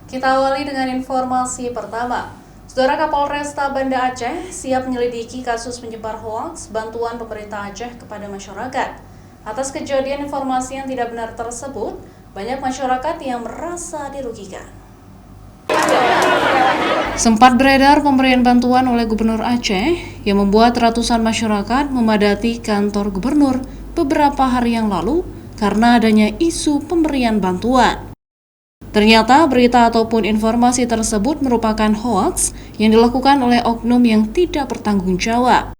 Kita awali dengan informasi pertama. Saudara Kapolresta Banda Aceh siap menyelidiki kasus penyebar hoaks bantuan pemerintah Aceh kepada masyarakat. Atas kejadian informasi yang tidak benar tersebut, banyak masyarakat yang merasa dirugikan. Sempat beredar pemberian bantuan oleh Gubernur Aceh yang membuat ratusan masyarakat memadati kantor gubernur beberapa hari yang lalu karena adanya isu pemberian bantuan. Ternyata berita ataupun informasi tersebut merupakan hoaks yang dilakukan oleh oknum yang tidak bertanggung jawab.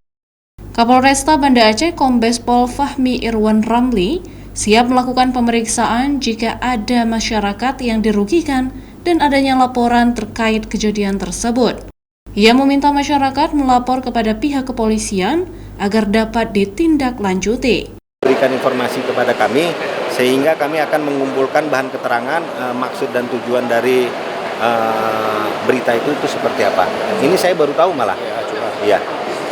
Kapolresta Banda Aceh Kombes Pol Fahmi Irwan Ramli siap melakukan pemeriksaan jika ada masyarakat yang dirugikan dan adanya laporan terkait kejadian tersebut. Ia meminta masyarakat melapor kepada pihak kepolisian agar dapat ditindaklanjuti. Berikan informasi kepada kami sehingga kami akan mengumpulkan bahan keterangan maksud dan tujuan dari berita itu seperti apa. Ini saya baru tahu malah. Ya.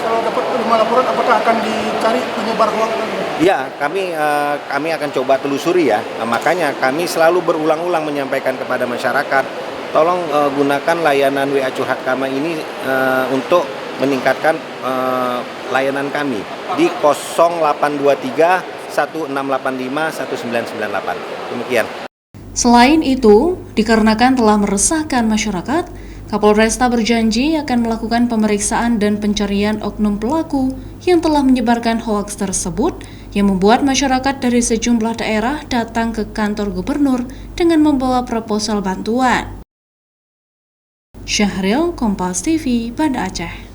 Kalau dapat laporan, apakah akan dicari penyebar hoaks? Ya, kami akan coba telusuri ya. Makanya kami selalu berulang-ulang menyampaikan kepada masyarakat, tolong gunakan layanan WA Curhat Kami ini untuk meningkatkan layanan kami di 0823 1685 1998. Demikian. Selain itu, dikarenakan telah meresahkan masyarakat, Kapolresta berjanji akan melakukan pemeriksaan dan pencarian oknum pelaku yang telah menyebarkan hoaks tersebut yang membuat masyarakat dari sejumlah daerah datang ke kantor gubernur dengan membawa proposal bantuan. Syahril, Kompas TV, Banda Aceh.